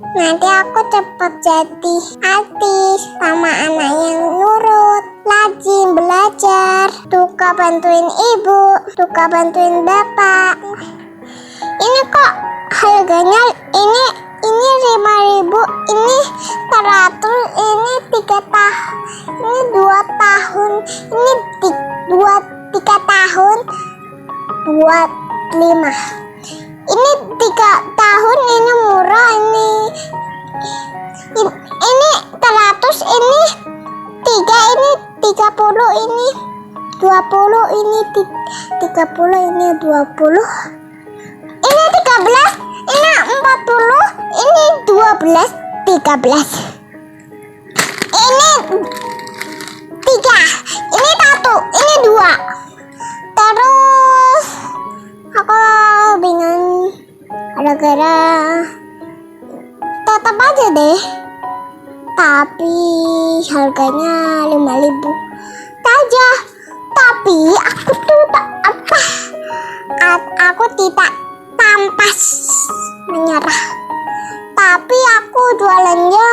Nanti aku cepat jadi artis sama anak yang nurut, rajin belajar, suka bantuin ibu, suka bantuin bapak. Ini kok harganya ini 5.000, ini 100, ini 3 tahun, ini 2 tahun, ini 3 tahun, 5. Ini 3 tahun, ini murah, ini 100, ini 3, ini 30, ini 20, ini 30, ini 20, ini 13, ini 40, ini 12, 13, ini 3, ini 1, ini 2. Terus aku bingung gara-gara tetap aja deh, tapi harganya 5.000 saja. Tapi aku tuh aku tidak tampas menyerah, tapi aku jualannya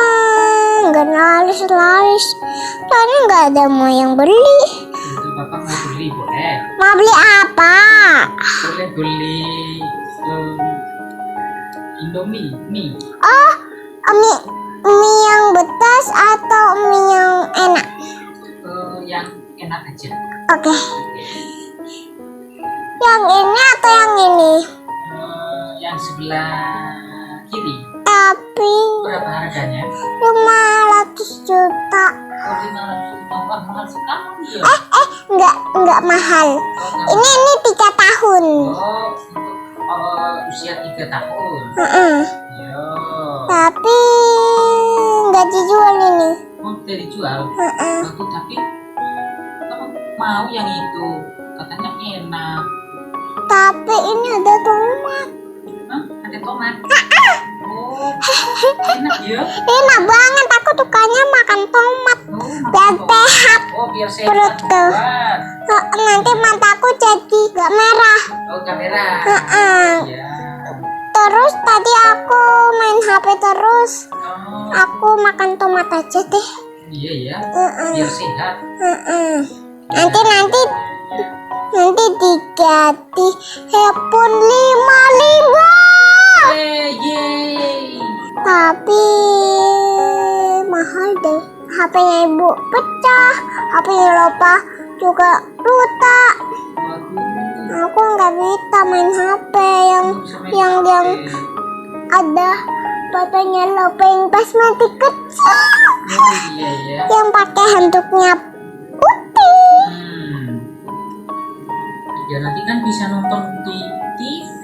nggak laris, soalnya nggak ada mau yang beli. Itu Bapak mau beli boleh? Mau beli apa? Boleh beli Indomie, mie. Oh, mie yang betas atau mie yang enak? Yang enak aja. Oke. Yang ini atau yang ini? Yang sebelah kiri. Tapi Berapa harganya? 500 juta. Oh, 500 juta. Wah, mahal sekali ya. Enggak mahal. Oh, Ini 3 tahun. Oh, untuk usia 3 tahun. Ya. Tapi enggak dijual ini. Oh, tidak dijual. Bagus, tapi kamu mau yang itu? Katanya enak. Tapi ini ada tomat. Hah? Ada tomat? Oh, enak ya? Enak banget. Aku sukanya makan tomat. Oh, Biar makan tomat. sehat. Oh, biar sehat. Perutku. Buat. Nanti mataku jadi gak merah. Oh, kamera. Ya. Terus tadi aku main HP terus. Oh, Aku makan tomat aja deh. iya ya. Biar sehat. Nanti diganti handphone 5.000. Yeay. Tapi mahal deh. HP-nya ibu pecah, HP-nya lupa juga rusak. Waduh. Aku nggak bisa main HP yang ada fotonya lupa yang pas mati kecil, Oh, iya ya. yang pakai handuknya putih. Ya nanti kan bisa nonton di TV.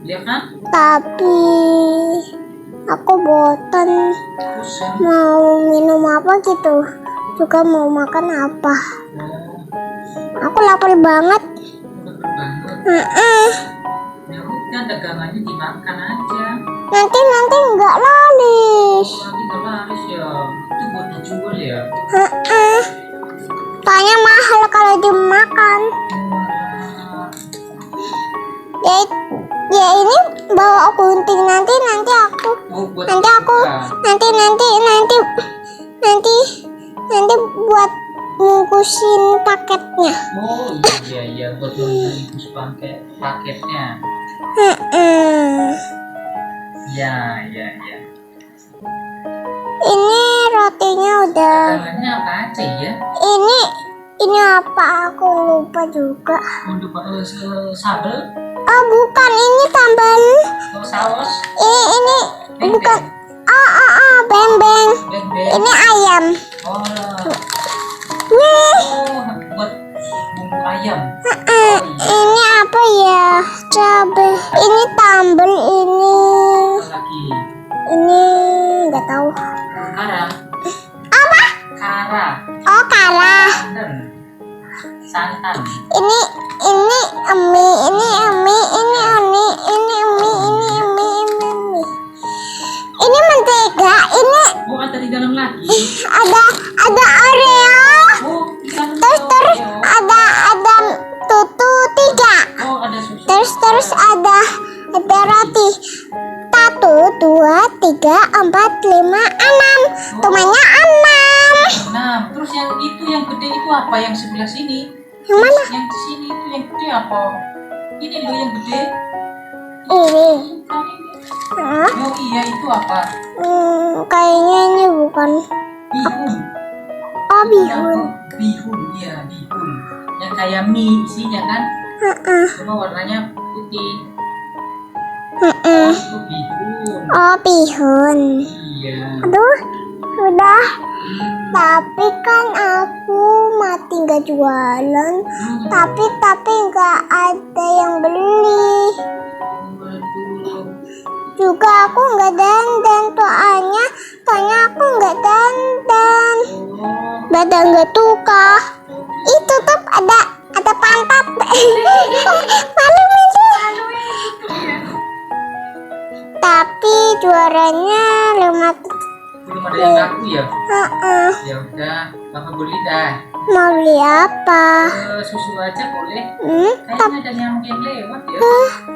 Ya kan? Tapi aku bosan Bosan. mau minum apa gitu, juga mau makan apa. Oh, Aku lapar banget. lapar banget. Ya udah, dagangannya dimakan aja. Nanti nggak laris. Oh, nanti nggak laris ya. Itu buat dijual ya. Soalnya mahal kalau dimakan. Ya ini bawa gunting nanti aku Oh, buat nanti aku dibuka. nanti buat bungkusin paketnya. Oh iya buat membungkus paketnya. Ya. Ini rotinya udah. Dagangannya apa aja ya? Ini apa aku lupa juga. Untuk sambal, Oh bukan, ini sambal. oh, saus, Ini beng-beng. bukan. Beng-beng. Beng-beng. Ini ayam. Oh, Wih. buat bumbu ayam. Oh, iya. Ini apa ya? Cabai. Ini sambal ini. Apa lagi? Ini nggak tahu. Kara. Apa? Kara. Oh kara. Santan. Ini mie. Ini mentega. Ini Oh, ada di dalam lagi. ada Oreo. Oh, di dalam Terus ada. ada tutu 3. Oh, ada susu. Terus ada roti 1, 2, 3, 4, 5, 6. Temannya 6. Nah, terus yang itu yang gede itu apa? Yang sebelah sini? Yang mana? Yang di sini itu yang gede apa? Ini loh yang gede. Ini. Bukan ini. Hah? Oh iya, itu apa? Kayaknya ini bukan. Bihun. Oh, bihun. Bihun, iya bihun. Yang kayak mie isinya kan? Cuma warnanya putih. Itu bihun. Oh, bihun. Iya. Aduh, udah. Tapi kan aku mati nggak jualan. Tapi nggak ada yang beli. Waduh. Juga aku nggak dandan. Soalnya aku nggak dandan. Oh, Badan nggak tuka. Itu tuh ada pantat. Malu itu. Tapi juaranya 5. belum ada yang laku ya? Heeh. Ya udah, Papa beli dah. Mau beli apa? Susu aja boleh. Tapi Kayaknya ada nyamuk yang lewat ya.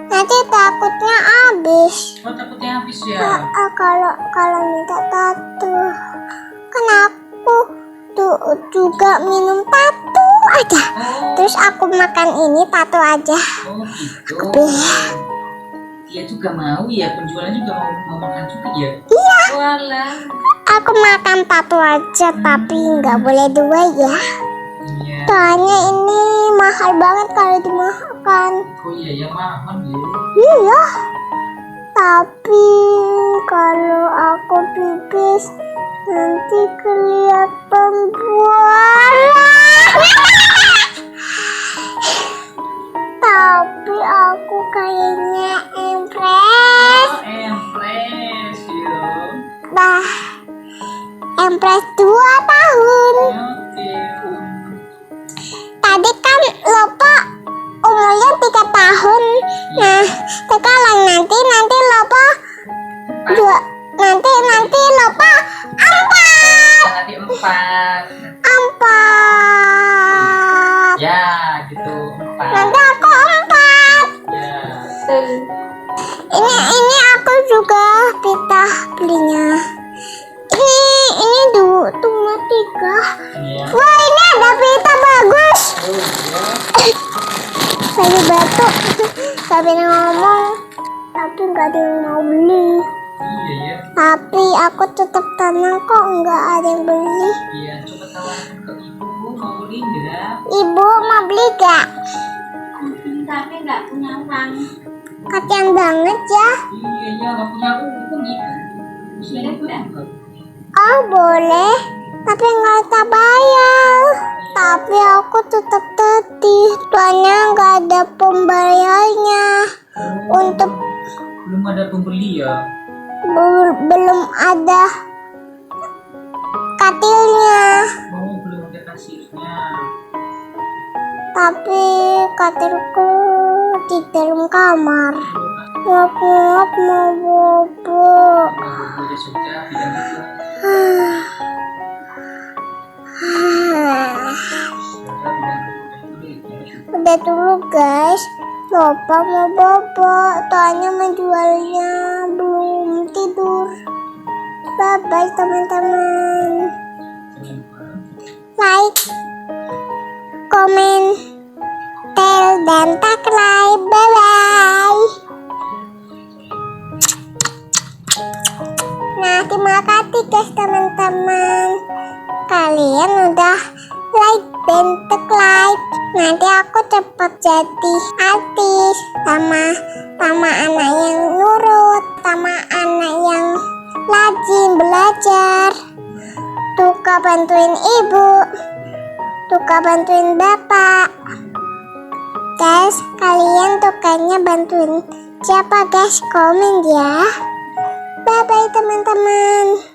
nanti takutnya habis. Oh, takutnya habis ya. Kalau minta tato, kan aku tuh juga minum tato aja. Oh, Terus aku makan ini tato aja. oh gitu. Habis. Dia juga mau ya, penjualnya juga mau makan juga ya. Iya, Walah. aku makan tato aja, tapi nggak boleh 2 ya. Iya. Soalnya ini mahal banget kalau dimakan. Oh iya ya, mahal ya. Iya. Tapi kalau aku pipis nanti kelihatan buaya. Tapi aku kayaknya impres. Oh, empres ya. Bah, impres 2 tahun. Oke. Tadi kan Lopo umurnya 3 tahun. Nah, sekarang nanti Lopo 2. Nanti Lopo 4. Nanti 4. 4. Ya, gitu 4. Nanti aku 4. Ya. Ini aku juga pitah belinya. Ini cuma 3. Iya. Wah, ini ada pita bagus. Oh iya. Lagi batuk. Tapi ngomong, tapi nggak ada yang mau beli. Iya ya. Tapi aku tetap tenang kok, nggak ada yang beli. Iya, coba tawarkan ke ibu, mau beli enggak? Ibu mau beli gak? Tapi nggak punya uang. Kasian banget ya. Iya ya, nggak punya uang gitu. Boleh, boleh. Oh boleh, tapi nggak usah bayar. Tapi aku tetap sedih, soalnya nggak ada pembayarnya. Untuk Belum ada pembeli ya. belum ada katilnya. Oh, belum ada kasirnya. Tapi katilku di dalam kamar. Ngap-ngap mau bobo. Oh, ya sudah, bilang itu. Sudah, bilang itu. Udah dulu guys, lupa mau bobo, soalnya menjualnya belum tidur. Bye bye teman-teman. Like, komen, tel dan subscribe. Bye bye. Nah, terima kasih guys teman-teman. Kalian udah like dan subscribe. Nanti aku cepat jadi artis sama anak yang nurut, sama anak yang rajin belajar, suka bantuin ibu, suka bantuin bapak. Guys, kalian sukanya bantuin siapa guys? Komen ya. Bye bye teman-teman.